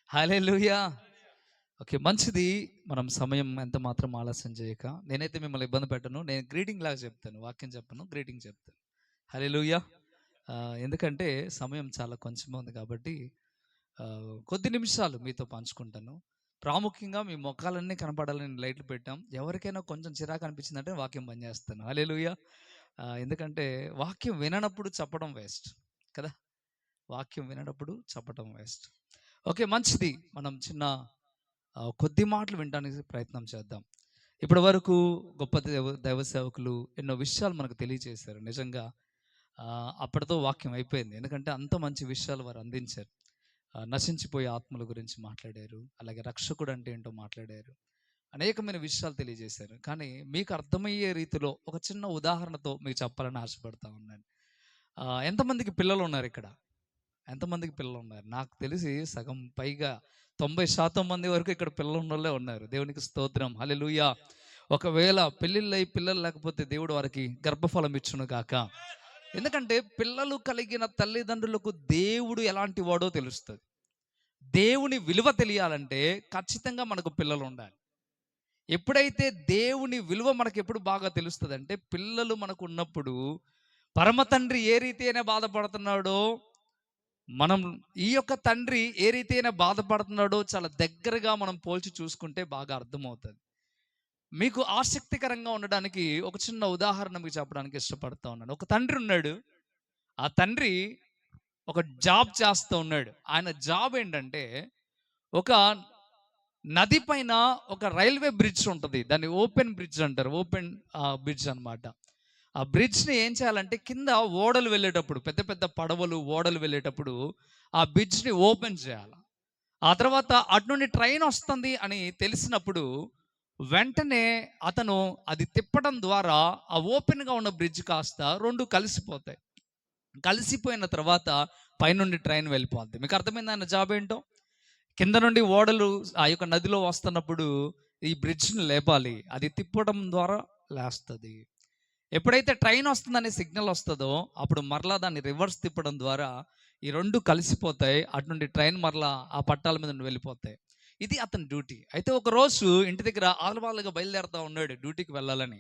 హల్లెలూయా. Okay, మంచిది. మనం సమయం ఎంత మాత్రం ఆలస్యం చేయక, నేనైతే మిమ్మల్ని ఇబ్బంది పెట్టను. నేను గ్రీటింగ్ లాగా చెప్తాను, వాక్యం చెప్పను, గ్రీటింగ్ చెప్తాను. హల్లెలూయా. ఎందుకంటే సమయం చాలా కొంచెం ఉంది కాబట్టి కొద్ది నిమిషాలు మీతో పంచుకుంటాను. ప్రాముఖ్యంగా మీ మొఖాలన్నీ కనపడాలని లైట్లు పెట్టాం. ఎవరికైనా కొంచెం చిరాకు అనిపించిందంటే వాక్యం బంద్ చేస్తాను. హల్లెలూయా. ఎందుకంటే వాక్యం విననప్పుడు చెప్పడం వేస్ట్ కదా. వాక్యం విననప్పుడు చెప్పడం వేస్ట్. ఓకే, మంచిది. మనం చిన్న కొద్ది మాటలు వినడానికి ప్రయత్నం చేద్దాం. ఇప్పటి వరకు గొప్ప దైవ సేవకులు ఎన్నో విషయాలు మనకు తెలియజేశారు. నిజంగా అప్పటితో వాక్యం అయిపోయింది. ఎందుకంటే అంత మంచి విషయాలు వారు అందించారు. నశించిపోయే ఆత్మల గురించి మాట్లాడారు, అలాగే రక్షకుడు అంటే ఏంటో మాట్లాడారు, అనేకమైన విషయాలు తెలియజేశారు. కానీ మీకు అర్థమయ్యే రీతిలో ఒక చిన్న ఉదాహరణతో మీకు చెప్పాలని ఆశపడతా ఉన్నాను. ఎంతమందికి పిల్లలు ఉన్నారు ఇక్కడ? ఎంతమందికి పిల్లలు ఉన్నారు? నాకు తెలిసి సగం పైగా 90% మంది వరకు ఇక్కడ పిల్లలు ఉన్నోళ్ళే ఉన్నారు. దేవునికి స్తోత్రం, హల్లెలూయా. ఒకవేళ పెళ్ళిళ్ళై పిల్లలు లేకపోతే దేవుడు వారికి గర్భఫలం ఇచ్చును గాక. ఎందుకంటే పిల్లలు కలిగిన తల్లిదండ్రులకు దేవుడు ఎలాంటి వాడో తెలుస్తుంది. దేవుని విలువ తెలియాలంటే ఖచ్చితంగా మనకు పిల్లలు ఉండాలి. ఎప్పుడైతే దేవుని విలువ మనకు ఎప్పుడు బాగా తెలుస్తుంది అంటే, పిల్లలు మనకు ఉన్నప్పుడు పరమ తండ్రి ఏ రీతి అయినా బాధపడుతున్నాడో, మనం ఈ యొక్క తండ్రి ఏ రీతి అయినా బాధపడుతున్నాడో చాలా దగ్గరగా మనం పోల్చి చూసుకుంటే బాగా అర్థమవుతుంది. మీకు ఆసక్తికరంగా ఉండడానికి ఒక చిన్న ఉదాహరణ మీకు చెప్పడానికి ఇష్టపడతా ఉన్నాను. ఒక తండ్రి ఉన్నాడు. ఆ తండ్రి ఒక జాబ్ చేస్తూ ఉన్నాడు. ఆయన జాబ్ ఏంటంటే, ఒక నది పైన ఒక రైల్వే బ్రిడ్జ్ ఉంటుంది. దాన్ని ఓపెన్ బ్రిడ్జ్ అంటారు. ఓపెన్ బ్రిడ్జ్ అనమాట. ఆ బ్రిడ్జ్ని ఏం చేయాలంటే, కింద ఓడలు వెళ్ళేటప్పుడు, పెద్ద పెద్ద పడవలు ఓడలు వెళ్ళేటప్పుడు ఆ బ్రిడ్జ్ని ఓపెన్ చేయాలి. ఆ తర్వాత అటు నుండి ట్రైన్ వస్తుంది అని తెలిసినప్పుడు వెంటనే అతను అది తిప్పడం ద్వారా ఆ ఓపెన్గా ఉన్న బ్రిడ్జ్ కాస్త రెండు కలిసిపోతాయి. కలిసిపోయిన తర్వాత పైనుండి ట్రైన్ వెళ్ళిపోద్ది. మీకు అర్థమైంది ఆయన జాబ్ ఏంటో? కింద నుండి ఓడలు ఆ యొక్క నదిలో వస్తున్నప్పుడు ఈ బ్రిడ్జ్ని లేపాలి. అది తిప్పడం ద్వారా లేస్తుంది. ఎప్పుడైతే ట్రైన్ వస్తుందనే సిగ్నల్ వస్తుందో అప్పుడు మరలా దాన్ని రివర్స్ తిప్పడం ద్వారా ఈ రెండు కలిసిపోతాయి. అటు నుండి ట్రైన్ మరలా ఆ పట్టాల మీద నుండి వెళ్ళిపోతాయి. ఇది అతని డ్యూటీ. అయితే ఒక రోజు ఇంటి దగ్గర ఆలవాళ్ళుగా బయలుదేరుతా ఉన్నాడు డ్యూటీకి వెళ్ళాలని.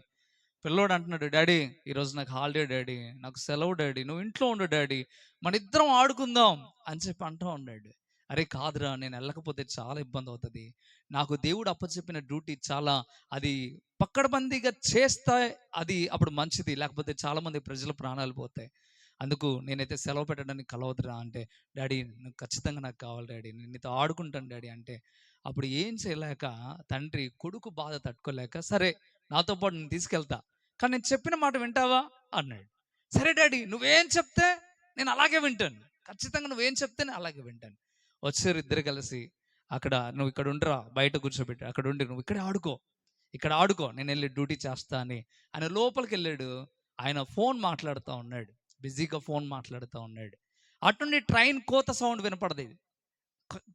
పిల్లోడు అంటున్నాడు, డాడీ ఈరోజు నాకు హాలిడే డాడీ, నాకు సెలవు డాడీ, నువ్వు ఇంట్లో ఉండు డాడీ, మన ఇద్దరం ఆడుకుందాం అని చెప్పి అంటూ ఉన్నాడు. అరే కాదురా, నేను వెళ్ళకపోతే చాలా ఇబ్బంది అవుతుంది. నాకు దేవుడు అప్పచెప్పిన డ్యూటీ చాలా, అది పక్కడబందీగా చేస్తే అది అప్పుడు మంచిది, లేకపోతే చాలామంది ప్రజల ప్రాణాలు పోతాయి. అందుకు నేనైతే సెలవు పెట్టడానికి కలవదురా అంటే, డాడీ నువ్వు ఖచ్చితంగా నాకు కావాలి డాడీ, నేను నీతో ఆడుకుంటాను డాడీ అంటే, అప్పుడు ఏం చేయలేక తండ్రి కొడుకు బాధ తట్టుకోలేక, సరే నాతో పాటు నేను తీసుకెళ్తా, కానీ నేను చెప్పిన మాట వింటావా అన్నాడు. సరే డాడీ, నువ్వేం చెప్తే నేను అలాగే వింటాను, ఖచ్చితంగా నువ్వేం చెప్తే నేను అలాగే వింటాను. వచ్చారు ఇద్దరు కలిసి. అక్కడ నువ్వు ఇక్కడ ఉండరా, బయట కూర్చోబెట్టి అక్కడ ఉండి నువ్వు ఇక్కడ ఆడుకో, ఇక్కడ ఆడుకో, నేను వెళ్ళి డ్యూటీ చేస్తా అని ఆయన లోపలికి వెళ్ళాడు. ఆయన ఫోన్ మాట్లాడుతూ ఉన్నాడు, బిజీగా ఫోన్ మాట్లాడుతూ ఉన్నాడు. అటుండి ట్రైన్ కోత సౌండ్ వినపడదు.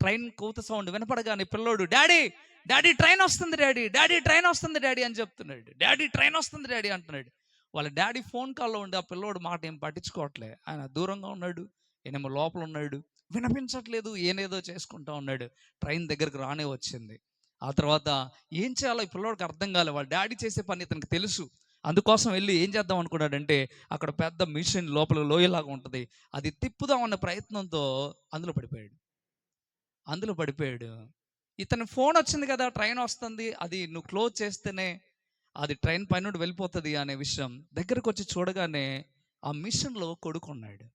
ట్రైన్ కోత సౌండ్ వినపడగానే పిల్లోడు, డాడీ డాడీ ట్రైన్ వస్తుంది డాడీ, డాడీ ట్రైన్ వస్తుంది డాడీ అని చెప్తున్నాడు. డాడీ ట్రైన్ వస్తుంది డాడీ అంటున్నాడు. వాళ్ళ డాడీ ఫోన్ కాల్లో ఉండి ఆ పిల్లోడు మాట ఏం పట్టించుకోవట్లే. ఆయన దూరంగా ఉన్నాడు, ఈయనేమో లోపల ఉన్నాడు, వినిపించట్లేదు, ఏనేదో చేసుకుంటా ఉన్నాడు. ట్రైన్ దగ్గరకు రానే వచ్చింది. ఆ తర్వాత ఏం చేయాలో ఈ పిల్లోడికి అర్థం కాలే. వాళ్ళ డాడీ చేసే పని ఇతనికి తెలుసు. అందుకోసం వెళ్ళి ఏం చేద్దాం అనుకున్నాడంటే, అక్కడ పెద్ద మిషన్ లోపల లోయలాగా ఉంటుంది, అది తిప్పుదాం అన్న ప్రయత్నంతో అందులో పడిపోయాడు. అందులో పడిపోయాడు. ఇతని ఫోన్ వచ్చింది కదా, ట్రైన్ వస్తుంది, అది నువ్వు క్లోజ్ చేస్తేనే అది ట్రైన్ పైనుండి వెళ్ళిపోతుంది అనే విషయం దగ్గరకు వచ్చి చూడగానే ఆ మిషన్లో కొడుకు ఉన్నాడు.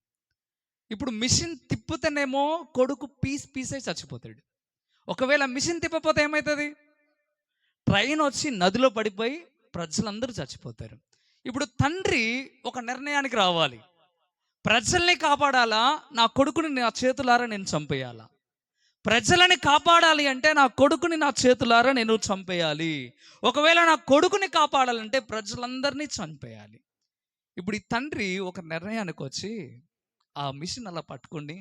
ఇప్పుడు మిషన్ తిప్పుతేనేమో కొడుకు పీస్ పీసే చచ్చిపోతాడు. ఒకవేళ మిషన్ తిప్పపోతే ఏమవుతుంది? ట్రైన్ వచ్చి నదిలో పడిపోయి ప్రజలందరూ చచ్చిపోతారు. ఇప్పుడు తండ్రి ఒక నిర్ణయానికి రావాలి. ప్రజల్ని కాపాడాలా, నా కొడుకుని నా చేతులారా నేను చంపేయాలా? ప్రజలని కాపాడాలి అంటే నా కొడుకుని నా చేతులారా నేను చంపేయాలి. ఒకవేళ నా కొడుకుని కాపాడాలంటే ప్రజలందరినీ చంపేయాలి. ఇప్పుడు ఈ తండ్రి ఒక నిర్ణయానికి వచ్చి ఆ మిషన్ అలా పట్టుకొని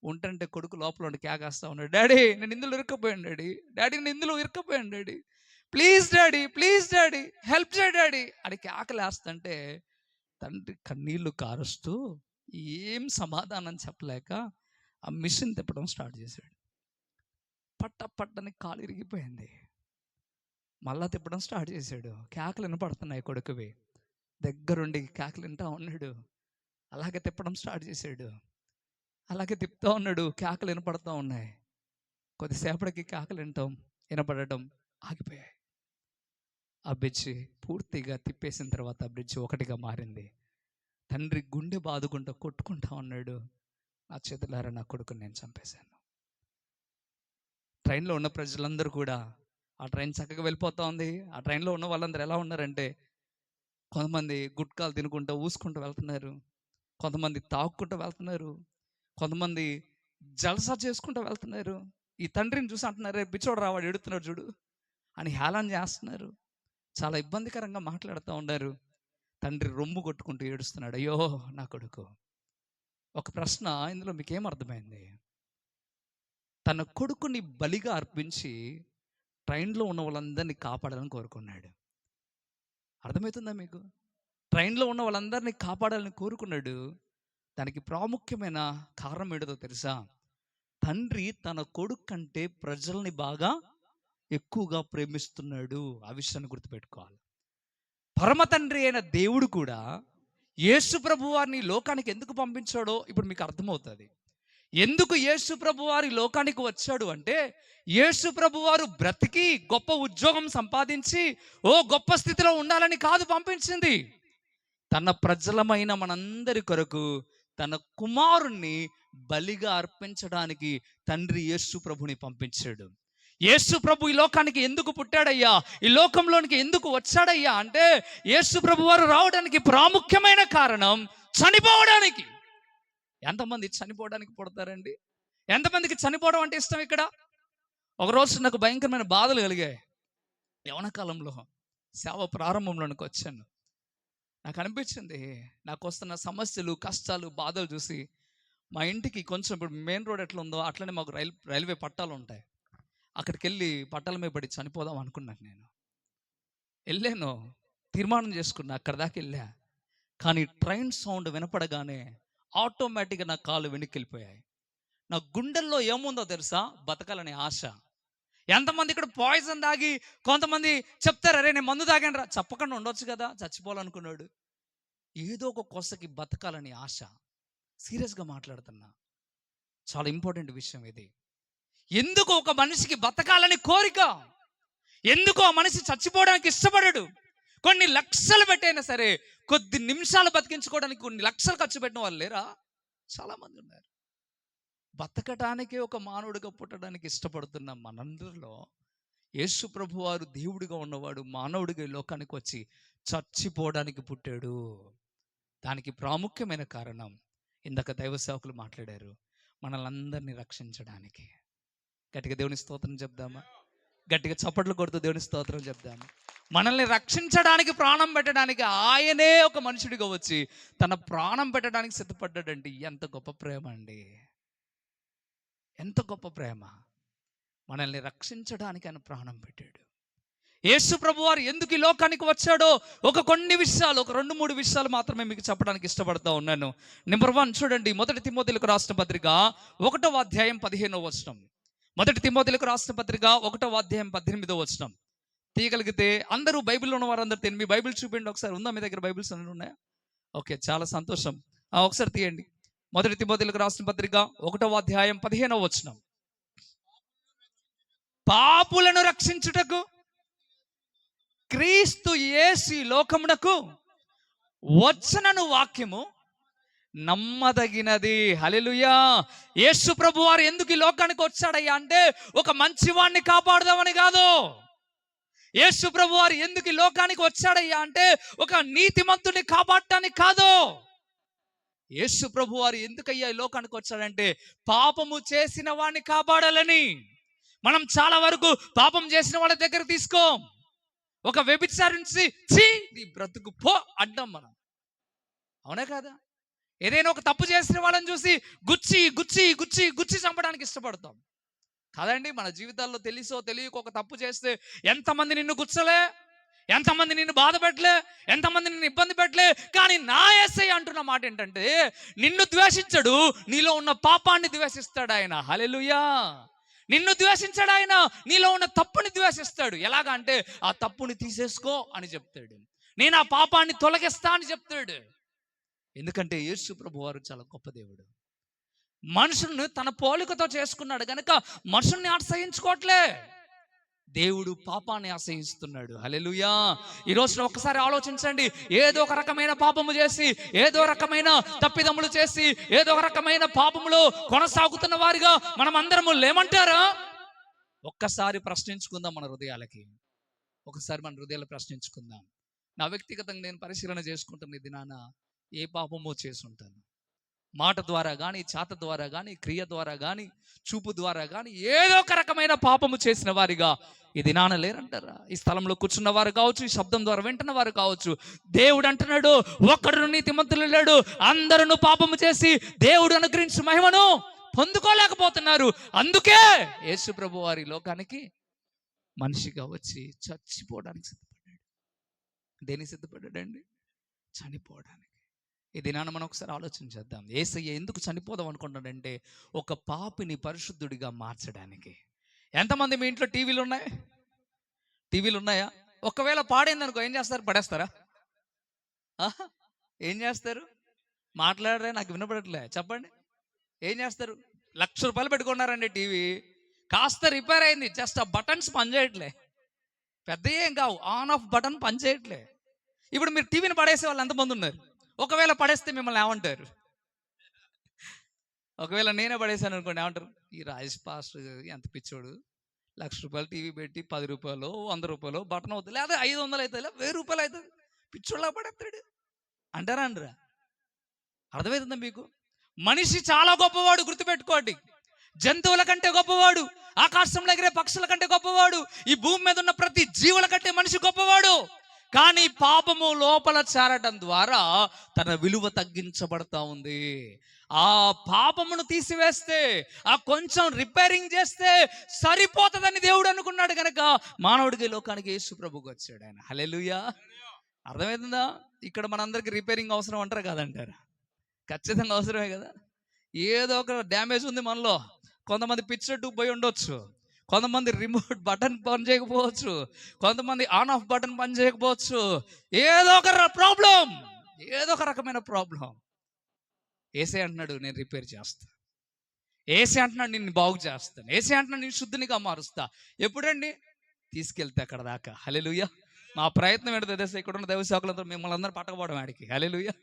ఉంటంటే కొడుకు లోపల ఉండి కేకేస్తా ఉన్నాడు, డాడీ నేను ఇందులో ఇరుక్కపోయాను డాడీ, డాడీ నేను ఇందులో ఇరుక్కపోయాను daddy, please daddy, please daddy, help చేయ డాడీ అని కేకలేస్తుంటే తండ్రి కన్నీళ్లు కారుస్తూ ఏం సమాధానం చెప్పలేక ఆ మిషన్ తిప్పడం స్టార్ట్ చేశాడు. పట్ట పట్టని కాలు ఇరిగిపోయింది. మళ్ళా తిప్పడం స్టార్ట్ చేశాడు. కేకలు వినపడుతున్నాయి కొడుకువి. దగ్గరుండి కేకలు వింటా ఉన్నాడు. అలాగే తిప్పడం స్టార్ట్ చేశాడు. అలాగే తిప్పుతూ ఉన్నాడు. కేకలు వినపడుతూ ఉన్నాయి. కొద్దిసేపటికి కేకలు వినపడటం ఆగిపోయాయి. ఆ బ్రిడ్జి పూర్తిగా తిప్పేసిన తర్వాత ఆ బ్రిడ్జి ఒకటిగా మారింది. తండ్రి గుండె బాదుకుంటూ కొట్టుకుంటా ఉన్నాడు. నా చేతులారా నా కొడుకుని నేను చంపేశాను. ట్రైన్లో ఉన్న ప్రజలందరూ కూడా, ఆ ట్రైన్ చక్కగా వెళ్ళిపోతూ ఉంది. ఆ ట్రైన్లో ఉన్న వాళ్ళందరూ ఎలా ఉన్నారంటే, కొంతమంది గుట్కాలు తినుకుంటూ ఊసుకుంటూ వెళ్తున్నారు, కొంతమంది తాగుకుంటూ వెళ్తున్నారు, కొంతమంది జలసా చేసుకుంటూ వెళ్తున్నారు. ఈ తండ్రిని చూసి అంటున్నారు, పిచ్చోడు రావాడు ఎడుతున్నాడు చూడు అని హేళన చేస్తున్నారు. చాలా ఇబ్బందికరంగా మాట్లాడుతూ ఉన్నారు. తండ్రి రొమ్ము కొట్టుకుంటూ ఏడుస్తున్నాడు, అయ్యో నా కొడుకు. ఒక ప్రశ్న ఇందులో మీకేం అర్థమైంది? తన కొడుకుని బలిగా అర్పించి ట్రైన్లో ఉన్న వాళ్ళందరినీ కాపాడాలని కోరుకున్నాడు. అర్థమవుతుందా మీకు? ట్రైన్లో ఉన్న వాళ్ళందరినీ కాపాడాలని కోరుకున్నాడు. దానికి ప్రాముఖ్యమైన కారణం ఏంటో తెలుసా? తండ్రి తన కొడుకు కంటే ప్రజల్ని బాగా ఎక్కువగా ప్రేమిస్తున్నాడు. ఆ విషయాన్ని గుర్తుపెట్టుకోవాలి. పరమ తండ్రి అయిన దేవుడు కూడా యేసు ప్రభు వారిని లోకానికి ఎందుకు పంపించాడో ఇప్పుడు మీకు అర్థమవుతుంది. ఎందుకు యేసు ప్రభు వారి లోకానికి వచ్చాడు అంటే, యేసు ప్రభు వారు బ్రతికి గొప్ప ఉద్యోగం సంపాదించి గొప్ప స్థితిలో ఉండాలని కాదు పంపించింది. తన ప్రజలమైన మనందరి కొరకు తన కుమారుణ్ణి బలిగా అర్పించడానికి తండ్రి యేసు ప్రభుని పంపించాడు. యేసు ప్రభు ఈ లోకానికి ఎందుకు పుట్టాడయ్యా, ఈ లోకంలోనికి ఎందుకు వచ్చాడయ్యా అంటే, యేసు ప్రభు వారు రావడానికి ప్రాముఖ్యమైన కారణం చనిపోవడానికి. ఎంతమంది చనిపోవడానికి పుడతారండి? ఎంతమందికి చనిపోవడం అంటే ఇష్టం? ఇక్కడ ఒకరోజు నాకు భయంకరమైన బాధలు కలిగాయి. యవన కాలంలో సేవ ప్రారంభంలోనికి వచ్చాను. నాకు అనిపించింది, నాకు వస్తున్న సమస్యలు, కష్టాలు, బాధలు చూసి మా ఇంటికి కొంచెం, ఇప్పుడు మెయిన్ రోడ్ ఎట్లా ఉందో అట్లనే మాకు రైల్వే పట్టాలు ఉంటాయి. అక్కడికి వెళ్ళి పట్టాల మీద పడి చనిపోదాం అనుకున్నాను. నేను వెళ్ళాను, తీర్మానం చేసుకున్నా, అక్కడ దాకా వెళ్ళా. కానీ ట్రైన్ సౌండ్ వినపడగానే ఆటోమేటిక్గా నా కాళ్ళు వెనక్కి వెళ్ళిపోయాయి. నా గుండెల్లో ఏముందో తెలుసా? బతకాలనే ఆశ. ఎంతమంది ఇక్కడ పాయిజన్ తాగి, కొంతమంది చెప్తారు, అరే నేను మందు తాగాను రా, చెప్పకుండా ఉండొచ్చు కదా, చచ్చిపోవాలనుకున్నాడు. ఏదో ఒక కొసకి బతకాలని ఆశ. సీరియస్గా మాట్లాడుతున్నా, చాలా ఇంపార్టెంట్ విషయం ఇది. ఎందుకు ఒక మనిషికి బతకాలని కోరిక? ఎందుకు ఆ మనిషి చచ్చిపోవడానికి ఇష్టపడాడు? కొన్ని లక్షలు పెట్టైనా సరే కొద్ది నిమిషాలు బతికించుకోవడానికి కొన్ని లక్షలు ఖర్చు పెట్టిన వాళ్ళు లేరా? చాలామంది ఉన్నారు. బతకటానికే ఒక మానవుడిగా పుట్టడానికి ఇష్టపడుతున్న మనందరిలో యేసు ప్రభు వారు దేవుడిగా ఉన్నవాడు మానవుడిగా ఈ లోకానికి వచ్చి చచ్చిపోవడానికి పుట్టాడు. దానికి ప్రాముఖ్యమైన కారణం ఇందాక దైవ సేవకులు మాట్లాడారు, మనల్ని అందరినీ రక్షించడానికి. గట్టిగా దేవుని స్తోత్రం చెప్దామా? గట్టిగా చప్పట్లు కొడుతూ దేవుని స్తోత్రం చెప్దామా? మనల్ని రక్షించడానికి, ప్రాణం పెట్టడానికి ఆయనే ఒక మనుషుడిగా వచ్చి తన ప్రాణం పెట్టడానికి సిద్ధపడ్డాడండి. ఎంత గొప్ప ప్రేమ అండి! ఎంత గొప్ప ప్రేమ! మనల్ని రక్షించడానికి ఆయన ప్రాణం పెట్టాడు. యేసు ప్రభు వారు ఎందుకు ఈ లోకానికి వచ్చాడో కొన్ని విషయాలు, ఒక 2-3 విషయాలు మాత్రమే మీకు చెప్పడానికి ఇష్టపడతా ఉన్నాను. నెంబర్ 1 చూడండి, 1 తిమోథీయులకు రాసిన పత్రిక 1వ అధ్యాయం 15వ వచనం. 1 తిమోథీయులకు రాసిన పత్రిక 1వ అధ్యాయం 18వ వచనం. తీయగలిగితే అందరూ బైబిల్లో ఉన్న వారందరూ మీ బైబిల్ చూపించండి ఒకసారి. ఉందా మీ దగ్గర బైబిల్స్ అన్నీ ఉన్నాయా? ఓకే, చాలా సంతోషం. ఒకసారి తీయండి. 1 తిమోథీయులకు రాసిన పత్రిక 1వ అధ్యాయం 15వ వచనం. పాపులను రక్షించుటకు క్రీస్తు యేసు లోకమునకు వచ్చనను వాక్యము నమ్మదగినది. హల్లెలూయా! యేసు ప్రభు వారు ఎందుకు ఈ లోకానికి వచ్చాడయ్యా అంటే, ఒక మంచివాడిని కాపాడదామని కాదు. యేసు ప్రభు వారు ఎందుకు ఈ లోకానికి వచ్చాడయ్యా అంటే, ఒక నీతిమంతుని కాపాడటానికి కాదు. యేసు ప్రభు వారు ఎందుకయ్యా ఈ లోకానికి వచ్చాడంటే, పాపము చేసిన వాడిని కాపాడాలని. మనం చాలా వరకు పాపం చేసిన వాళ్ళ దగ్గర తీసుకోం. ఒక వ్యభిచారించి ఛీ నీ బ్రతుకు పో అంటాం మనం, అవునా కాదా? ఏదైనా ఒక తప్పు చేసిన వాళ్ళని చూసి గుచ్చి గుచ్చి గుచ్చి గుచ్చి చంపడానికి ఇష్టపడతాం కాదండి? మన జీవితాల్లో తెలిసో తెలియక ఒక తప్పు చేస్తే ఎంతమంది నిన్ను గుచ్చలే, ఎంతమంది నిన్ను బాధ పెట్టలే, ఎంతమంది నిన్ను ఇబ్బంది పెట్టలే. కానీ నా యేసయ్య అంటున్న మాట ఏంటంటే, నిన్ను ద్వేషించడు, నీలో ఉన్న పాపాన్ని ద్వేషిస్తాడు ఆయన. హల్లెలూయా! నిన్ను ద్వేషించాడు ఆయన, నీలో ఉన్న తప్పుని ద్వేషిస్తాడు. ఎలాగా అంటే ఆ తప్పుని తీసేసుకో అని చెప్తాడు. నేను ఆ పాపాన్ని తొలగిస్తా అని చెప్తాడు. ఎందుకంటే యేసు ప్రభు వారు చాలా గొప్ప దేవుడు. మనుషుల్ని తన పోలికతో చేసుకున్నాడు గనక మనుషుల్ని ఆశ్రయించుకోవట్లే. దేవుడు పాపాన్ని ఆశ్రయిస్తున్నాడు. హల్లెలూయా. ఈ రోజున ఒక్కసారి ఆలోచించండి. ఏదో ఒక రకమైన పాపము చేసి, ఏదో రకమైన తప్పిదములు చేసి, ఏదో ఒక రకమైన పాపములో కొనసాగుతున్న వారిగా మనం అందరము లేమంటారా? ఒక్కసారి ప్రశ్నించుకుందాం మన హృదయాలకి. ఒకసారి మన హృదయాలు ప్రశ్నించుకుందాం. నా వ్యక్తిగతంగా నేను పరిశీలన చేసుకుంటున్న ఈ దినాన ఏ పాపమో చేసి ఉంటాను. మాట ద్వారా కానీ, చేత ద్వారా కానీ, క్రియ ద్వారా కానీ, చూపు ద్వారా కానీ ఏదో ఒక రకమైన పాపము చేసిన వారిగా ఈ దినాన లేరంటారా? ఈ స్థలంలో కూర్చున్న వారు కావచ్చు, ఈ శబ్దం ద్వారా వింటున్న వారు కావచ్చు. దేవుడు అంటున్నాడు, ఒక్కడు నీతిమంతులు లేడు, అందరూ పాపము చేసి దేవుడు అనుగ్రహించిన మహిమను పొందుకోలేకపోతున్నారు. అందుకే యేసు ప్రభు వారి లోకానికి మనిషిగా వచ్చి చచ్చిపోవడానికి సిద్ధపడ్డాడు. దేనికి సిద్ధపడ్డాడండి? చనిపోవడానికి. ఈ దినాన మనం ఒకసారి ఆలోచన చేద్దాం. యేసయ్య ఎందుకు చనిపోదాం అనుకుంటాడంటే ఒక పాపిని పరిశుద్ధుడిగా మార్చడానికి. ఎంతమంది మీ ఇంట్లో టీవీలు ఉన్నాయి? టీవీలు ఉన్నాయా? ఒకవేళ పాడైంది అనుకో, ఏం చేస్తారు? పడేస్తారా? ఏం చేస్తారు? మాట్లాడరే, నాకు వినపడట్లే, చెప్పండి. ఏం చేస్తారు? ₹1,00,000 పెట్టుకున్నారండి టీవీ, కాస్త రిపేర్ అయింది, జస్ట్ ఆ బటన్స్ పనిచేయట్లే, పెద్ద ఏం కావు, ఆన్ ఆఫ్ బటన్ పనిచేయట్లే. ఇప్పుడు మీరు టీవీని పడేసే వాళ్ళు ఎంతమంది ఉన్నారు? ఒకవేళ పడేస్తే మిమ్మల్ని ఏమంటారు? ఒకవేళ నేనే పడేసాను అనుకోండి, ఏమంటారు? ఈ రాజేష్ పాస్టర్ ఎంత పిచ్చోడు, ₹1,00,000 టీవీ పెట్టి ₹10, ₹100 బటన్ అవుతుంది, లేదా 500 అవుతుంది, లేదా ₹1000 అవుతుంది, పిచ్చోళ్ళ పడేస్తాడు అంటారా? అంటారా? అర్థమవుతుందా మీకు? మనిషి చాలా గొప్పవాడు, గుర్తుపెట్టుకోండి. జంతువుల కంటే గొప్పవాడు, ఆకాశంలో ఎగిరే పక్షుల కంటే గొప్పవాడు, ఈ భూమి మీద ఉన్న ప్రతి జీవుల కంటే మనిషి గొప్పవాడు. కానీ పాపము లోపల చేరటం ద్వారా తన విలువ తగ్గించబడతా ఉంది. ఆ పాపమును తీసివేస్తే, ఆ కొంచెం రిపేరింగ్ చేస్తే సరిపోతుందని దేవుడు అనుకున్నాడు కనుక మానవుడికి లోకానికి యేసు ప్రభువుకి వచ్చాడు ఆయన. హల్లెలూయా. అర్థమవుతుందా? ఇక్కడ మనందరికి రిపేరింగ్ అవసరం అంటారు కాదంటారా? ఖచ్చితంగా అవసరమే కదా. ఏదో ఒక డ్యామేజ్ ఉంది మనలో. కొంతమంది పిక్చర్ ట్యూబ్ పోయి ఉండొచ్చు, కొంతమంది రిమోట్ బటన్ పని చేయకపోవచ్చు, కొంతమంది ఆన్ ఆఫ్ బటన్ పని చేయకపోవచ్చు. ఏదో ఒక ప్రాబ్లం, ఏదో ఒక రకమైన ప్రాబ్లం. ఏసే అంటున్నాడు, నేను రిపేర్ చేస్తా. ఏసే అంటున్నాడు, నిన్ను బాగు చేస్తాను. ఏసే అంటున్నాడు, నేను శుద్ధినిగా మారుస్తా. ఎప్పుడండి? తీసుకెళ్తే అక్కడ దాకా. హల్లెలూయా. మా ప్రయత్నం ఏంటో తెలుసా? ఇక్కడ ఉన్న దైవ సేవకులందరూ మిమ్మల్ని అందరూ పట్టకపోవడం ఆడికి. హల్లెలూయా.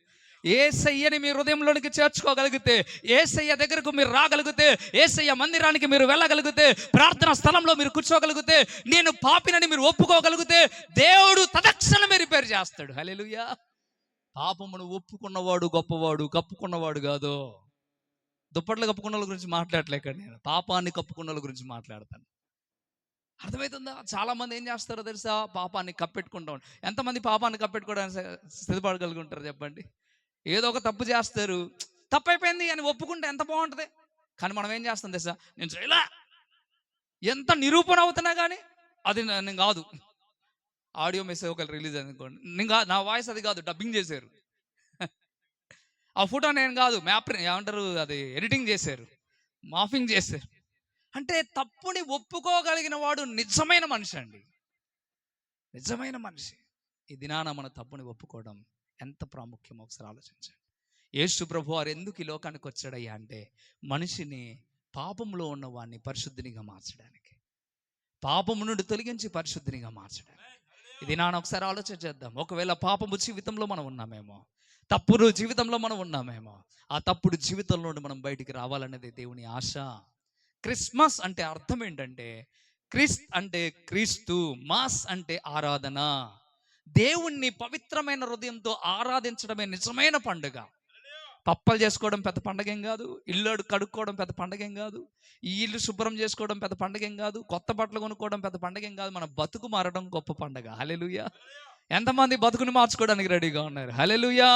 యేసయ్యని మీ హృదయంలోనికి చేర్చుకోగలిగితే, యేసయ్య దగ్గరకు మీరు రాగలిగితే, యేసయ్య మందిరానికి మీరు వెళ్ళగలిగితే, ప్రార్థన స్థలంలో మీరు కూర్చోగలిగితే, నేను పాపినని మీరు ఒప్పుకోగలిగితే, దేవుడు తదక్షణమే రిపేర్ చేస్తాడు. హల్లెలూయా. పాపమును ఒప్పుకున్నవాడు గొప్పవాడు, కప్పుకున్నవాడు కాదు. దుప్పట్లు కప్పుకున్న వాళ్ళ గురించి మాట్లాడలేక నేను పాపాన్ని కప్పుకున్న వాళ్ళ గురించి మాట్లాడతాను. అర్థమవుతుందా? చాలా మంది ఏం చేస్తారో తెలుసా? పాపాన్ని కప్పెట్టుకుంటాం. ఎంతమంది పాపాన్ని కప్పెట్టుకోవడానికి సిద్ధపడగలుగుంటారు చెప్పండి? ఏదో ఒక తప్పు చేస్తారు, తప్పు అయిపోయింది అని ఒప్పుకుంటే ఎంత బాగుంటుంది. కానీ మనం ఏం చేస్తాం తెలుసా? నేను చేయలే, ఎంత నిరూపణ అవుతున్నా కానీ అది నేను కాదు. ఆడియో మెసేజ్ ఒకరు రిలీజ్ అనుకోండి, నేను కాదు, నా వాయిస్ అది కాదు, డబ్బింగ్ చేశారు. ఆ ఫోటో నేను కాదు, మ్యాప్ ఏమంటారు, అది ఎడిటింగ్ చేశారు, మాఫింగ్ చేశారు. అంటే తప్పుని ఒప్పుకోగలిగిన వాడు నిజమైన మనిషి అండి, నిజమైన మనిషి. ఈ దినాన మన తప్పుని ఒప్పుకోవడం ఎంత ప్రాముఖ్యమో ఒకసారి ఆలోచించండి. యేసు ప్రభు వారు ఎందుకు ఈ లోకానికి వచ్చాడయ్యా అంటే, మనిషిని, పాపంలో ఉన్న వాడిని పరిశుద్ధినిగా మార్చడానికి, పాపము నుండి తొలగించి పరిశుద్ధినిగా మార్చడానికి. ఇది నాన్న ఒకసారి ఆలోచన చేద్దాం. ఒకవేళ పాపము జీవితంలో మనం ఉన్నామేమో, తప్పుడు జీవితంలో మనం ఉన్నామేమో, ఆ తప్పుడు జీవితంలో నుండి మనం బయటికి రావాలనేది దేవుని ఆశ. క్రిస్మస్ అంటే అర్థం ఏంటంటే, క్రిస్ అంటే క్రీస్తు, మాస్ అంటే ఆరాధన. దేవుణ్ణి పవిత్రమైన హృదయంతో ఆరాధించడమే నిజమైన పండుగ. పప్పలు చేసుకోవడం పెద్ద పండగేం కాదు, ఇల్లు కడుక్కోవడం పెద్ద పండగేం కాదు, ఈ ఇల్లు శుభ్రం చేసుకోవడం పెద్ద పండగేం కాదు, కొత్త బట్టలు కొనుక్కోవడం పెద్ద పండగేం కాదు. మన బతుకు మారడం గొప్ప పండగ. హల్లెలూయా. ఎంతమంది బతుకుని మార్చుకోవడానికి రెడీగా ఉన్నారు? హల్లెలూయా.